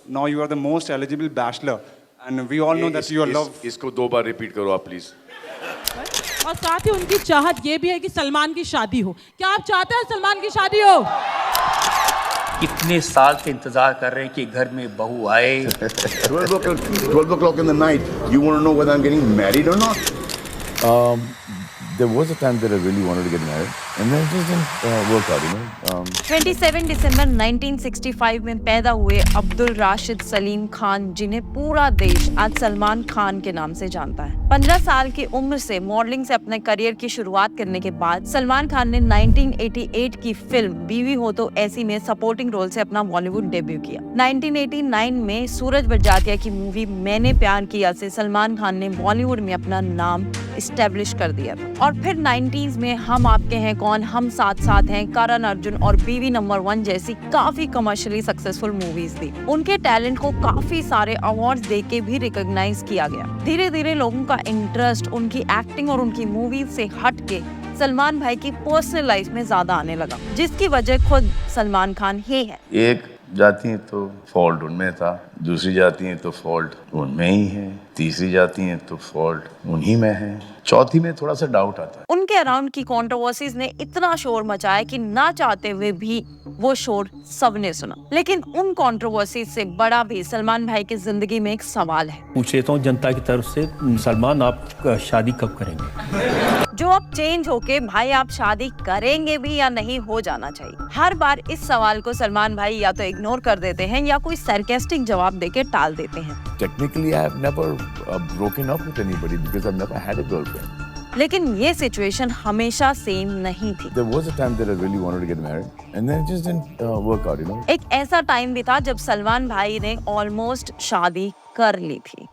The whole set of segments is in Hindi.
now you are the most eligible bachelor, and we all know that you love. इसको 2 बार रिपीट करो आप प्लीज। और साथ ही उनकी चाहत ये भी है कि सलमान की शादी हो। क्या आप चाहते हैं सलमान की शादी हो? कितने साल से इंतजार कर रहे हैं कि घर में बहू आए। 12 o'clock in the night, you want to know whether I'm getting married or not? There was a time that I really wanted to get married, and then it just didn't work out, you know. 27 दिसंबर 1965 में पैदा हुए अब्दुल राशिद सलीम खान, जिन्हें पूरा देश आज सलमान खान के नाम से जानता है। 15 साल की उम्र से मॉडलिंग से अपने करियर की शुरुआत करने के बाद सलमान खान ने 1988 की फिल्म बीवी हो तो ऐसी में सपोर्टिंग रोल से अपना बॉलीवुड डेब्यू किया। 1989 में सूरज बड़जात्या की मूवी मैंने प्यार किया से सलमान खान ने बॉलीवुड में अपना नाम इस्टेब्लिश कर दिया था। और फिर 90s में हम आपके हैं कौन, हम साथ साथ हैं, करण अर्जुन और बीवी नंबर 1 जैसी काफी कमर्शियली सक्सेसफुल मूवीज थी। उनके टैलेंट को काफी सारे अवार्ड्स देके भी रिकॉग्नाइज किया गया। धीरे धीरे लोगों का इंटरेस्ट उनकी एक्टिंग और उनकी मूवीज से हट के सलमान भाई की पर्सनल लाइफ में ज्यादा आने लगा, जिसकी वजह खुद सलमान खान ही है। एक जाती है तो फॉल्ट उनमें था, दूसरी जाती है तो फॉल्ट उनमें ही है, तीसरी जाती है तो फॉल्ट उन्हीं में है, चौथी में थोड़ा सा डाउट आता है। उनके अराउंड की कंट्रोवर्सीज ने इतना शोर मचाया कि ना चाहते हुए भी वो शोर सबने सुना। लेकिन उन कंट्रोवर्सीज से बड़ा भी सलमान भाई की जिंदगी में एक सवाल है। पूछ लेता हूँ जनता की तरफ से, सलमान आप शादी कब करेंगे? जो अब चेंज होके भाई आप शादी करेंगे भी या नहीं हो जाना चाहिए। हर बार इस सवाल को सलमान भाई या तो इग्नोर कर देते हैं या कोई सरकास्टिक जवाब देके टाल देते हैं। Technically, I have never broken up with anybody because I've never had a girlfriend. लेकिन ये सिचुएशन हमेशा सेम नहीं थी। There was a time that I really wanted to get married, and then it just didn't work out, you know. एक ऐसा टाइम भी था जब सलमान भाई ने ऑलमोस्ट शादी कर ली थी।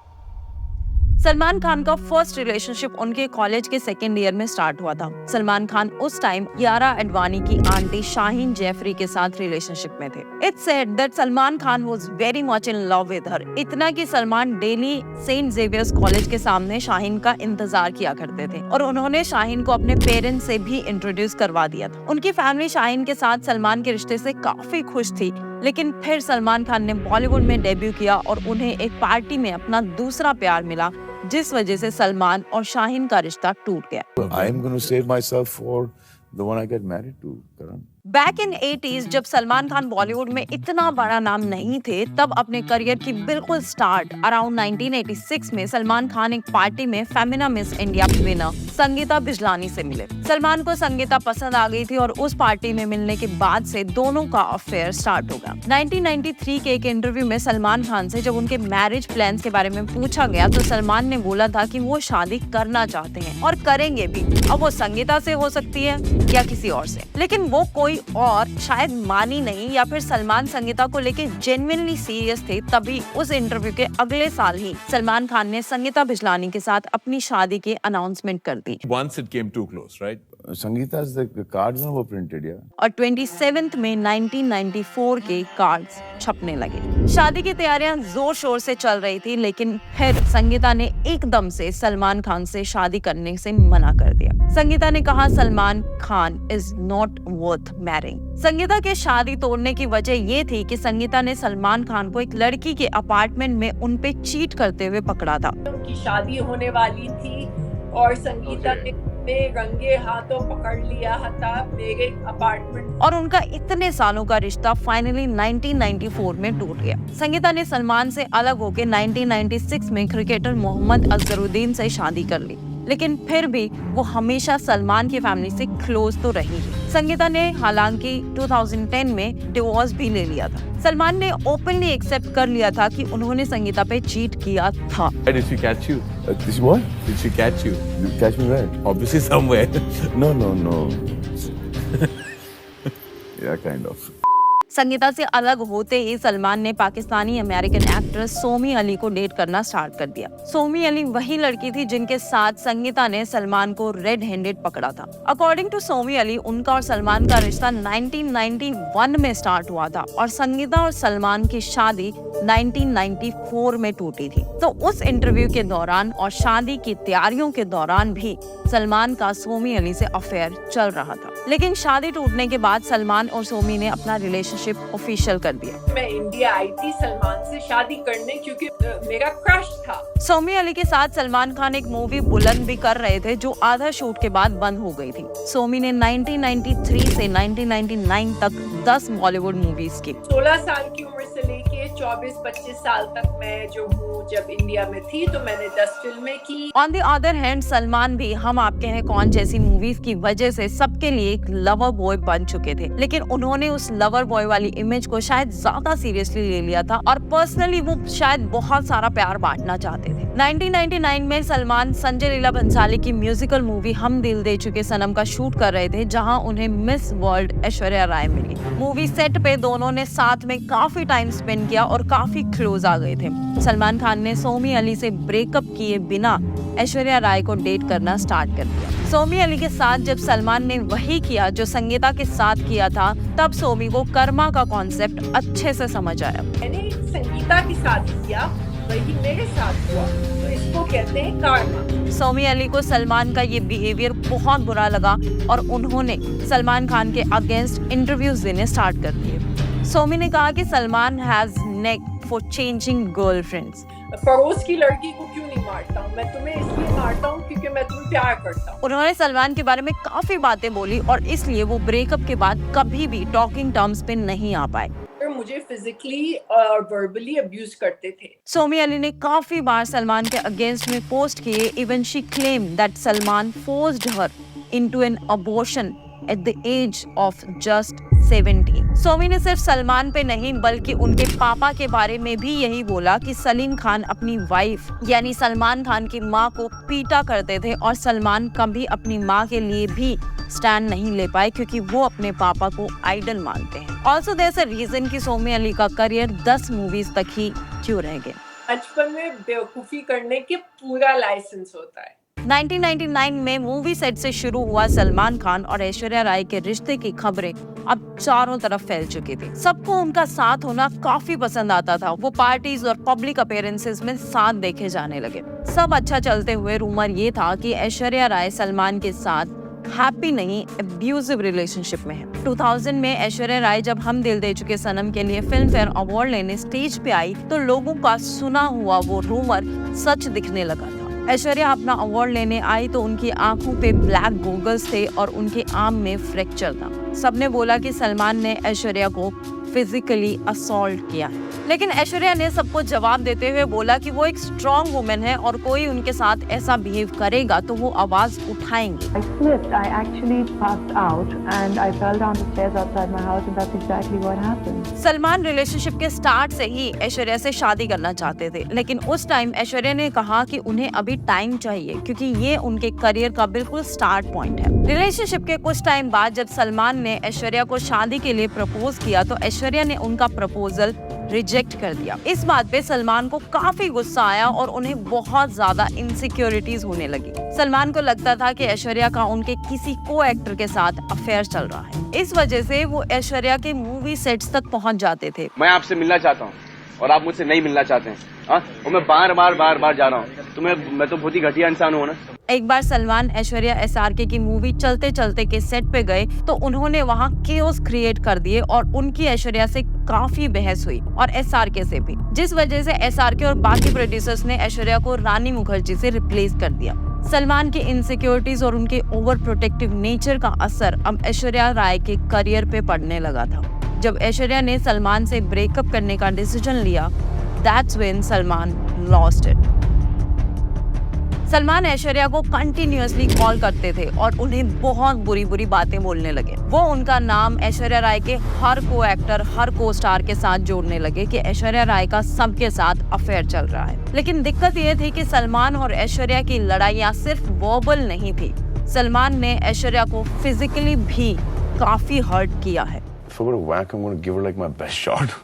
सलमान खान का फर्स्ट रिलेशनशिप उनके कॉलेज के सेकेंड ईयर में स्टार्ट हुआ था। सलमान खान उस टाइम यारा अडवाणी की आंटी शाहीन जैफरी के साथ रिलेशनशिप में थे। It's said that Salman Khan was very much in love with her, इतना कि Salman daily Saint Xavier's college के सामने शाहीन का इंतजार किया करते थे और उन्होंने शाहीन को अपने पेरेंट्स से भी इंट्रोड्यूस करवा दिया था। उनकी फैमिली शाहीन के साथ सलमान के रिश्ते से काफी खुश थी, लेकिन फिर सलमान खान ने बॉलीवुड में डेब्यू किया और उन्हें एक पार्टी में अपना दूसरा प्यार मिला, जिस वजह से सलमान और शाहीन का रिश्ता टूट गया। I am going to save myself for the one I get married to, Karan. Back in 80s जब सलमान खान बॉलीवुड में इतना बड़ा नाम नहीं थे, तब अपने करियर की बिल्कुल स्टार्ट अराउंड 1986 में सलमान खान एक पार्टी में Femina miss India winner Sangeeta Bijlani से मिले। सलमान को संगीता पसंद आ गई थी और उस पार्टी में मिलने के बाद से दोनों का अफेयर स्टार्ट हो गया। 1993 के एक इंटरव्यू में सलमान खान से जब उनके मैरिज प्लान्स के बारे में पूछा गया तो सलमान ने बोला था कि वो शादी करना चाहते हैं और करेंगे भी। अब वो संगीता से हो सकती है या किसी और से, लेकिन वो कोई और शायद मानी नहीं या फिर सलमान संगीता को लेके जेन्युइनली सीरियस थे। तभी उस इंटरव्यू के अगले साल ही सलमान खान ने संगीता बिजलानी के साथ अपनी शादी की अनाउंसमेंट कर दी। Once it came too close, right? Sangeeta's the cards were printed, yeah. और 27 में 1994 के कार्ड्स छपने लगे। शादी की तैयारियां जोर शोर से चल रही थी, लेकिन फिर संगीता ने एकदम से सलमान खान से शादी करने से मना कर दिया। संगीता ने कहा Salman Khan is not worth marrying. Sangeeta के शादी तोड़ने की वजह ये थी कि संगीता ने सलमान खान को एक लड़की के अपार्टमेंट में उन पे चीट करते हुए पकड़ा था। उनकी शादी होने वाली थी और संगीता ने रंगे हाथों पकड़ लिया था मेरे अपार्टमेंट और उनका इतने सालों का रिश्ता फाइनली 1994 में टूट गया। संगीता ने सलमान से अलग होकर 1996 में क्रिकेटर मोहम्मद अजहरुद्दीन से शादी कर ली, लेकिन फिर भी वो हमेशा सलमान की फैमिली से क्लोज तो रही ही। संगीता ने हालांकि 2010 में डिवोर्स भी ले लिया था। सलमान ने ओपनली एक्सेप्ट कर लिया था कि उन्होंने संगीता पे चीट किया था। Did she catch you? Did she what? Did she catch you? You catch me where? Obviously somewhere. No. Yeah, kind of. Sangeeta से अलग होते ही सलमान ने पाकिस्तानी अमेरिकन एक्ट्रेस सोमी अली को डेट करना स्टार्ट कर दिया। सोमी अली वही लड़की थी जिनके साथ संगीता ने सलमान को रेड हैंडेड पकड़ा था। अकॉर्डिंग टू सोमी अली, उनका और सलमान का रिश्ता 1991 में स्टार्ट हुआ था और संगीता और सलमान की शादी 1994 में टूटी थी। तो उस इंटरव्यू के दौरान और शादी की तैयारियों के दौरान भी सलमान का सोमी अली से अफेयर चल रहा था। लेकिन शादी टूटने के बाद सलमान और सोमी ने अपना रिलेशनशिप ऑफिशियल कर दिया। मैं इंडिया आई थी सलमान से शादी करने क्योंकि मेरा क्रश था। सोमी अली के साथ सलमान खान एक मूवी बुलंद भी कर रहे थे जो आधा शूट के बाद बंद हो गई थी। सोमी ने 1993 से 1999 तक 10 बॉलीवुड मूवीज की। 16 साल की उम्र से लेके 24-25 साल तक मैं जो हूँ, जब इंडिया में थी तो मैंने 10 फिल्में की। On the other hand Salman भी हम आपके हैं कौन जैसी मूवीज की वजह से सबके लिए एक लवर बॉय बन चुके थे, लेकिन उन्होंने उस लवर बॉय वाली इमेज को शायद ज्यादा सीरियसली ले लिया था और पर्सनली वो शायद बहुत सारा प्यार बांटना चाहते थे। 1999 में सलमान संजय लीला भंसाली की म्यूजिकल मूवी हम दिल दे चुके सनम का शूट कर रहे थे, जहां उन्हें मिस वर्ल्ड ऐश्वर्या राय मिली। मूवी सेट पे दोनों ने साथ में काफी टाइम स्पेंड किया और काफी क्लोज आ गए थे। सलमान खान ने सोमी अली से ब्रेकअप किए बिना ऐश्वर्या राय को डेट करना स्टार्ट कर दिया। सोमी अली के साथ जब सलमान ने वही किया जो संगीता के साथ किया था, तब सोमी को कर्मा का कॉन्सेप्ट अच्छे से समझ आया। मैंने संगीता के साथ किया, वही मेरे साथ हुआ, तो इसको कहते हैं कर्मा। सोमी अली को सलमान का ये बिहेवियर बहुत बुरा लगा और उन्होंने सलमान खान के अगेंस्ट इंटरव्यूज देने स्टार्ट कर दिए। सोमी ने कहा कि Salman has neck for changing girlfriends. पड़ोस की लड़की को क्यों नहीं मारता हूँ? मैं तुम्हें इसलिए मारता हूँ क्योंकि मैं तुम्हें प्यार करता हूँ। उन्होंने सलमान के बारे में काफी बातें बोली और इसलिए वो ब्रेकअप के बाद कभी भी टॉकिंग टर्म्स पे नहीं आ पाए। मुझे फिजिकली और वर्बली अब्यूज करते थे। सोमी अली ने काफी बार सलमान के अगेंस्ट में पोस्ट किए। Even she claim that Salman forced her into an abortion at the age of just 17। Somy ने सिर्फ सलमान पे नहीं बल्कि उनके पापा के बारे में भी यही बोला कि सलीम खान अपनी वाइफ यानी सलमान खान की माँ को पीटा करते थे और सलमान कभी अपनी माँ के लिए भी स्टैंड नहीं ले पाए क्योंकि वो अपने पापा को आइडल मानते हैं। Also there is a reason कि सोमी अली का करियर 10 मूवीज तक ही क्यों रह गया। बचपन में बेवकूफी करने के पूरा लाइसेंस होता है। 1999 में मूवी सेट से शुरू हुआ सलमान खान और ऐश्वर्या राय के रिश्ते की खबरें अब चारों तरफ फैल चुकी थी। सबको उनका साथ होना काफी पसंद आता था। वो पार्टीज और पब्लिक अपीयरेंसेस में साथ देखे जाने लगे। सब अच्छा चलते हुए रूमर ये था कि ऐश्वर्या राय सलमान के साथ हैप्पी नहीं अब्यूजिव रिलेशनशिप में है। 2000 में ऐश्वर्या राय जब हम दिल दे चुके सनम के लिए फिल्म फेयर अवार्ड लेने स्टेज पे आई तो लोगों का सुना हुआ वो रूमर सच दिखने लगा था। ऐश्वर्या अपना अवार्ड लेने आई तो उनकी आंखों पे ब्लैक गॉगल्स थे और उनके आर्म में फ्रैक्चर था। सबने बोला कि सलमान ने ऐश्वर्या को फिजिकली असॉल्ट किया है, लेकिन ऐश्वर्या ने सबको जवाब देते हुए बोला कि वो एक स्ट्रॉन्ग वुमेन है और कोई उनके साथ ऐसा बिहेव करेगा तो वो आवाज उठाएंगे। I slipped. I actually passed out and I fell down the stairs outside my house and that's exactly what happened. Salman relationship के स्टार्ट से ही ऐश्वर्या से शादी करना चाहते थे, लेकिन उस टाइम ऐश्वर्या ने कहा कि उन्हें अभी टाइम चाहिए क्योंकि ये उनके करियर का बिल्कुल स्टार्ट पॉइंट है। रिलेशनशिप के कुछ टाइम बाद जब सलमान ने ऐश्वर्या को शादी के लिए प्रपोज किया तो ऐश्वर्या ने उनका प्रपोजल रिजेक्ट कर दिया। इस बात पे सलमान को काफी गुस्सा आया और उन्हें बहुत ज्यादा इनसिक्योरिटीज होने लगी। सलमान को लगता था कि ऐश्वर्या का उनके किसी को एक्टर के साथ अफेयर चल रहा है। इस वजह से वो ऐश्वर्या के मूवी सेट्स तक पहुंच जाते थे। मैं आपसे मिलना चाहता हूँ और आप मुझसे नहीं मिलना चाहते हैं, और मैं बार बार जा रहा हूँ। मैं तो बहुत ही घटिया इंसान हूँ ना। एक बार सलमान ऐश्वर्या SRK की मूवी चलते चलते के सेट पे गए तो उन्होंने वहाँ केओस क्रिएट कर दिए और उनकी ऐश्वर्या से काफी बहस हुई और SRK से भी, जिस वजह से SRK और बाकी प्रोड्यूसर्स ने ऐश्वर्या को रानी मुखर्जी से रिप्लेस कर दिया। सलमान की इनसिक्योरिटीज और उनके ओवर प्रोटेक्टिव नेचर का असर अब ऐश्वर्या राय के करियर पे पड़ने लगा था। जब ऐश्वर्या ने सलमान से ब्रेकअप करने का डिसीजन लिया, that's when Salman lost it. Salman Aishwarya को कंटिन्यूअसली कॉल करते थे और उन्हें बहुत बुरी बातें बोलने लगे। वो उनका नाम ऐश्वर्या राय के हर को एक्टर, हर को स्टार के साथ जोड़ने लगे कि ऐश्वर्या राय का सबके साथ अफेयर चल रहा है। लेकिन दिक्कत ये थी कि सलमान और ऐश्वर्या की लड़ाइयाँ सिर्फ वर्बल नहीं थी। सलमान ने ऐश्वर्या को फिजिकली भी काफी हर्ट किया है। If I go to whack, I'm going to give her like my best shot.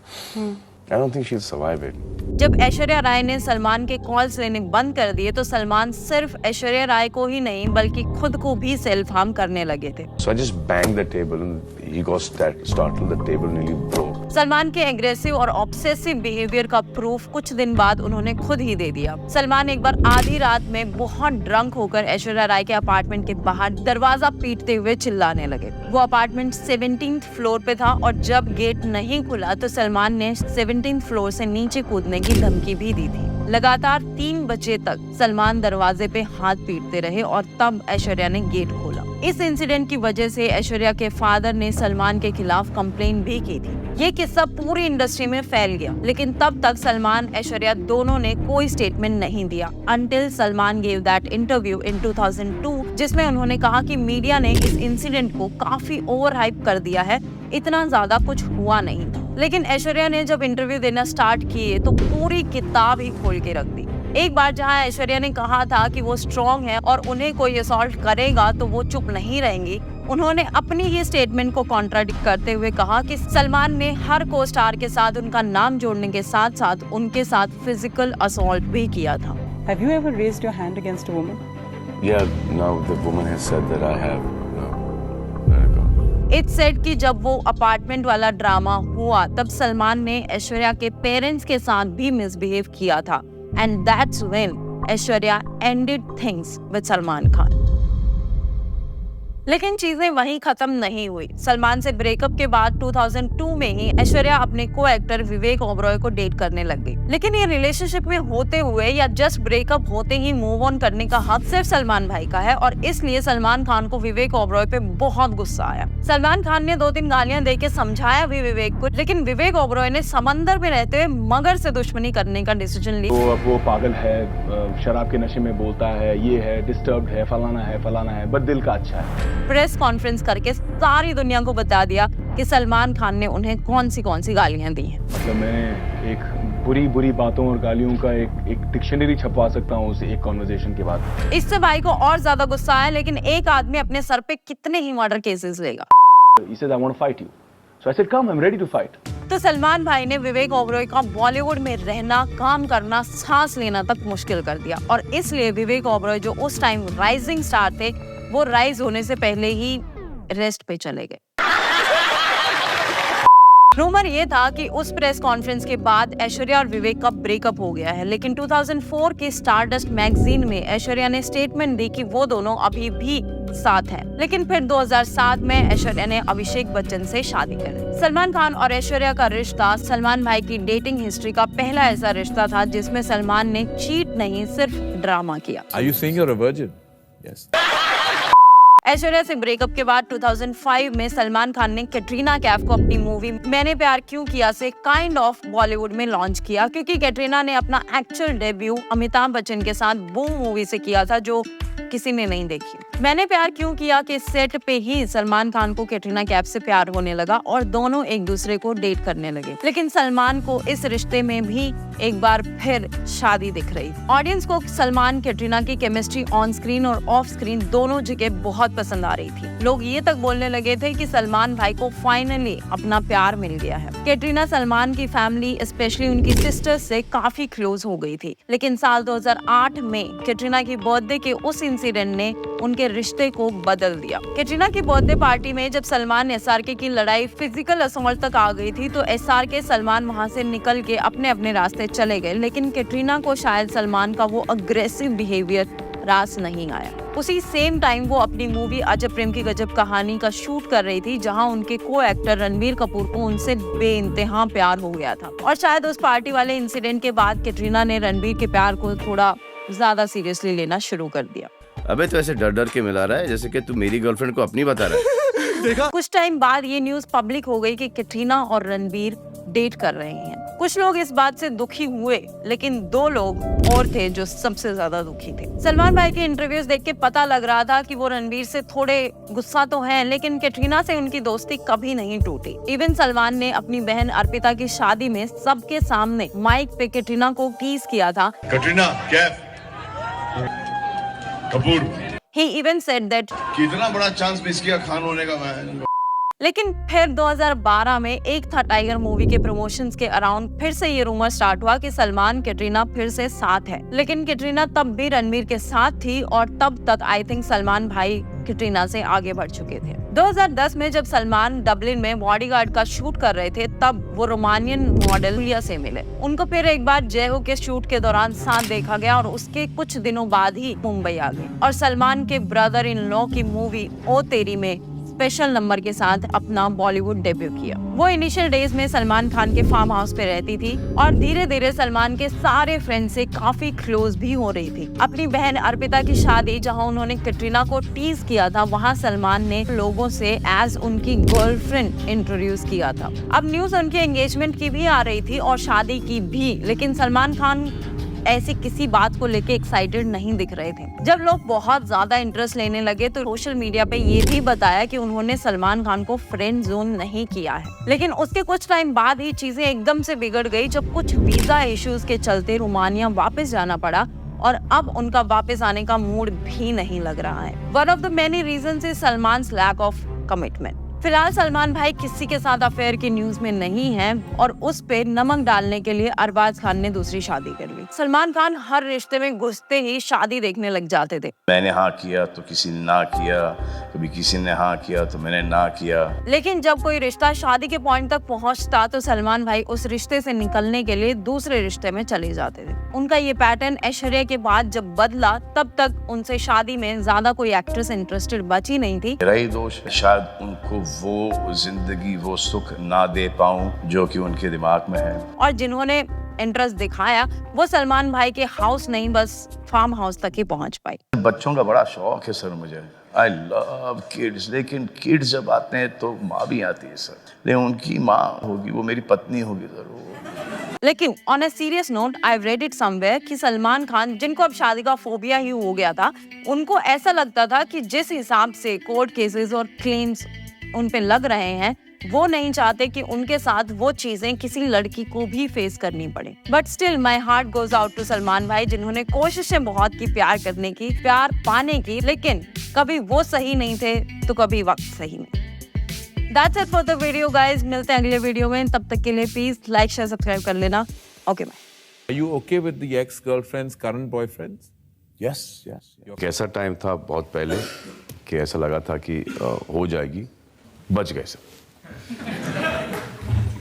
I don't think she'll survive it. जब ऐश्वर्या राय ने सलमान के कॉल्स लेने बंद कर दिए तो सलमान सिर्फ ऐश्वर्या राय को ही नहीं बल्कि खुद को भी सेल्फ हार्म करने लगे थे। So I just banged the table and he got startled. The table nearly broke. Salman के एग्रेसिव और ऑब्सेसिव बिहेवियर का प्रूफ कुछ दिन बाद उन्होंने खुद ही दे दिया। सलमान एक बार आधी रात में बहुत ड्रंक होकर ऐश्वर्या राय के अपार्टमेंट के बाहर दरवाजा पीटते हुए चिल्लाने लगे। वो अपार्टमेंट 17th फ्लोर पे था और जब गेट नहीं खुला तो सलमान ने 17th फ्लोर से नीचे कूदने की धमकी भी दी थी। लगातार 3 बजे तक सलमान दरवाजे पे हाथ पीटते रहे और तब ऐश्वर्या ने गेट खोला। इस इंसिडेंट की वजह से ऐश्वर्या के फादर ने सलमान के खिलाफ कंप्लेंट भी की थी। ये किस्सा पूरी इंडस्ट्री में फैल गया, लेकिन तब तक सलमान ऐश्वर्या दोनों ने कोई स्टेटमेंट नहीं दिया until Salman gave that interview in 2002 जिसमें उन्होंने कहा कि मीडिया ने इस इंसिडेंट को काफी ओवर हाइप कर दिया है, इतना ज्यादा कुछ हुआ नहीं था। लेकिन ऐश्वर्या ने जब इंटरव्यू देना स्टार्ट किए तो पूरी किताब ही खोल के रख दी। एक बार जहां ऐश्वर्या ने कहा था कि वो स्ट्रॉन्ग है और उन्हें कोई असॉल्ट करेगा तो वो चुप नहीं रहेंगी, उन्होंने अपनी ही स्टेटमेंट को कॉन्ट्राडिक्ट करते हुए कहा कि सलमान ने हर को स्टार के साथ उनका नाम जोड़ने के साथ साथ उनके साथ फिजिकल असॉल्ट भी किया था। Have you ever raised your hand against a woman? Yeah, now the woman has said that I have. No, let it go. It's said कि जब वो अपार्टमेंट वाला ड्रामा हुआ तब सलमान ने ऐश्वर्या के पेरेंट्स के साथ भी मिसबिहेव किया था and that's when Aishwarya ended things with Salman Khan. लेकिन चीजें वहीं खत्म नहीं हुई। सलमान से ब्रेकअप के बाद 2002 में ही ऐश्वर्या अपने को एक्टर विवेक ओबरॉय को डेट करने लग गई। लेकिन ये रिलेशनशिप में होते हुए या जस्ट ब्रेकअप होते ही मूव ऑन करने का हक सिर्फ सलमान भाई का है और इसलिए सलमान खान को विवेक ओबरॉय पे बहुत गुस्सा आया। सलमान खान ने 2-3 गालियां देके समझाया भी विवेक को, लेकिन विवेक ओबरॉय ने समंदर में रहते हुए मगर से दुश्मनी करने का डिसीजन लिया। वो पागल है, शराब के नशे में बोलता है, ये है, डिस्टर्ब्ड है, फलाना है, बट दिल का अच्छा है। प्रेस कॉन्फ्रेंस करके सारी दुनिया को बता दिया कि सलमान खान ने उन्हें कौन सी गालियां दी हैं। मतलब मैं एक बुरी बातों और गालियों का एक डिक्शनरी छपवा सकता हूँ उस एक कॉन्वर्सेशन के बाद। इससे भाई को और ज्यादा गुस्सा आया, लेकिन एक आदमी अपने सर पे कितने ही मर्डर केसेस लेगा। He said I want to fight you. So I said come, I'm ready to fight. तो सलमान भाई ने विवेक ओबरॉय का बॉलीवुड में रहना, काम करना, सांस लेना तक मुश्किल कर दिया और इसलिए विवेक ओबरॉय जो उस टाइम राइजिंग स्टार थे वो राइज होने से पहले ही रेस्ट पे चले गए। रूमर ये था कि उस प्रेस कॉन्फ्रेंस के बाद ऐश्वर्या और विवेक का ब्रेकअप हो गया है, लेकिन 2004 के स्टारडस्ट मैगजीन में ऐश्वर्या ने स्टेटमेंट दी कि वो दोनों अभी भी साथ हैं। लेकिन फिर 2007 में ऐश्वर्या ने अभिषेक बच्चन से शादी कर ली। सलमान खान और ऐश्वर्या का रिश्ता सलमान भाई की डेटिंग हिस्ट्री का पहला ऐसा रिश्ता था जिसमें सलमान ने चीट नहीं सिर्फ ड्रामा किया। Are you saying you're a virgin? Yes. Aishwarya से ब्रेकअप के बाद 2005 में सलमान खान ने कैटरीना कैफ को अपनी मूवी मैंने प्यार क्यों किया से काइंड ऑफ बॉलीवुड में लॉन्च किया, क्योंकि कैटरीना ने अपना एक्चुअल डेब्यू अमिताभ बच्चन के साथ बूम मूवी से किया था जो किसी ने नहीं देखी। मैंने प्यार क्यों किया के सेट पे ही सलमान खान को कैटरीना कैफ से प्यार होने लगा और दोनों एक दूसरे को डेट करने लगे। लेकिन सलमान को इस रिश्ते में भी एक बार फिर शादी दिख रही। ऑडियंस को सलमान कैटरीना की केमिस्ट्री ऑन स्क्रीन और ऑफ स्क्रीन दोनों जगह बहुत पसंद आ रही थी। लोग ये तक बोलने लगे थे कि सलमान भाई को फाइनली अपना प्यार मिल गया है। कैटरीना सलमान की फैमिली स्पेशली उनकी सिस्टर्स से काफी क्लोज हो गई थी, लेकिन साल 2008 में कैटरीना की बर्थडे के उस इंसिडेंट ने उनके रिश्ते को बदल दिया। कैटरीना की बर्थडे पार्टी में जब सलमान एसआरके की लड़ाई फिजिकल असॉल्ट तक आ गई थी तो एसआरके सलमान वहां से निकल के अपने अपने रास्ते चले गए, लेकिन कैटरीना को शायद सलमान का वो अग्रेसिव बिहेवियर रास नहीं आया। उसी सेम टाइम वो अपनी मूवी अजब प्रेम की गजब कहानी का शूट कर रही थी जहां उनके को एक्टर रणबीर कपूर को उनसे बेइंतहा प्यार हो गया था और शायद उस पार्टी वाले इंसिडेंट के बाद कैटरीना ने रणबीर के प्यार को थोड़ा ज्यादा सीरियसली लेना शुरू कर दिया। अबे तो ऐसे डर डर के मिला रहा है जैसे कि तू मेरी गर्लफ्रेंड को अपनी बता रहा है। देखा? कुछ टाइम बाद ये न्यूज पब्लिक हो गई कि कैटरीना और रणबीर डेट कर रहे हैं। कुछ लोग इस बात से दुखी हुए, लेकिन 2 लोग और थे जो सबसे ज्यादा दुखी थे। सलमान भाई के इंटरव्यूज देख के पता लग रहा था कि वो रणबीर से थोड़े गुस्सा तो हैं, लेकिन कैटरीना से उनकी दोस्ती कभी नहीं टूटी। इवन सलमान ने अपनी बहन अर्पिता की शादी में सबके सामने माइक पे कैटरीना को टीज किया था। Katrina Kaif Kapoor. He even said that कितना बड़ा चांस मिस किया खान होने का मैं। लेकिन फिर 2012 में एक था टाइगर मूवी के प्रमोशंस के अराउंड फिर से ये रूमर स्टार्ट हुआ कि सलमान कैटरीना फिर से साथ है, लेकिन कैटरीना तब भी रणबीर के साथ थी और तब तक आई थिंक सलमान भाई कैटरीना से आगे बढ़ चुके थे। 2010 में जब सलमान डबलिन में बॉडीगार्ड का शूट कर रहे थे, तब वो रोमानियन मॉडल जूलिया से मिले। उनको फिर एक बार जय हो के शूट के दौरान साथ देखा गया और उसके कुछ दिनों बाद ही मुंबई आ गए और सलमान के ब्रदर इन लॉ की मूवी ओ तेरी में स्पेशल नंबर के साथ अपना बॉलीवुड डेब्यू किया। वो इनिशियल डेज में सलमान खान के फार्म हाउस पे रहती थी और धीरे धीरे सलमान के सारे फ्रेंड से काफी क्लोज भी हो रही थी। अपनी बहन अर्पिता की शादी जहां उन्होंने कैटरीना को टीज किया था, वहां सलमान ने लोगों से एज उनकी गर्लफ्रेंड इंट्रोड्यूस किया था। अब न्यूज उनके एंगेजमेंट की भी आ रही थी और शादी की भी, लेकिन सलमान खान ऐसी किसी बात को लेके एक्साइटेड नहीं दिख रहे थे। जब लोग बहुत ज्यादा इंटरेस्ट लेने लगे तो सोशल मीडिया पे ये भी बताया कि उन्होंने सलमान खान को फ्रेंड जोन नहीं किया है। लेकिन उसके कुछ टाइम बाद ही चीजें एकदम से बिगड़ गई जब कुछ वीजा इश्यूज के चलते रोमानिया वापस जाना पड़ा और अब उनका वापस आने का मूड भी नहीं लग रहा है। One of the many reasons is Salman's lack of commitment. फिलहाल सलमान भाई किसी के साथ अफेयर की न्यूज में नहीं है और उस पे नमक डालने के लिए अरबाज खान ने दूसरी शादी कर ली। सलमान खान हर रिश्ते में घुसते ही शादी देखने लग जाते थे। मैंने हाँ किया तो किसी ने ना किया, कभी किसी ने हाँ किया तो मैंने ना किया। लेकिन जब कोई रिश्ता शादी के पॉइंट तक पहुंचता तो सलमान भाई उस रिश्ते से निकलने के लिए दूसरे रिश्ते में चले जाते थे। उनका ये पैटर्न ऐश्वर्या के बाद जब बदला, तब तक उनसे शादी में ज्यादा कोई एक्ट्रेस इंटरेस्टेड बची नहीं थी। मेरा ही दोष, शायद उनको वो जिंदगी, वो सुख ना दे पाऊं जो कि उनके दिमाग में है। और जिन्होंने इंटरेस्ट दिखाया वो सलमान भाई के हाउस नहीं, बस फार्म हाउस तक ही पहुंच पाई। बच्चों का बड़ा शौक है सर मुझे, आई लव किड्स, लेकिन किड्स जब आते हैं तो माँ भी आती है सर, लेकिन उनकी माँ होगी, वो मेरी पत्नी होगी जरूर। लेकिन on a serious note, I read it somewhere कि सलमान खान, जिनको अब शादी का फोबिया ही हो गया था, उनको ऐसा लगता था कि जिस हिसाब से कोर्ट केसेस और क्लेम्स उन पे लग रहे हैं, वो नहीं चाहते कि उनके साथ वो चीजें किसी लड़की को भी फेस करनी पड़े। But still my heart goes out to Salman भाई, जिन्होंने कोशिशें बहुत की प्यार करने की, प्यार पाने की, लेकिन कभी वो सही नहीं थे तो कभी वक्त सही नहीं। That's it for the video guys. मिलते हैं अगले वीडियो में, तब तक के लिए प्लीज लाइक शेयर सब्सक्राइब कर लेना। Okay bye. Are you okay with the ex-girlfriend's current boyfriends? Yes, yes. कैसा टाइम था बहुत पहले कि ऐसा लगा था कि हो जाएगी, बच गए सब।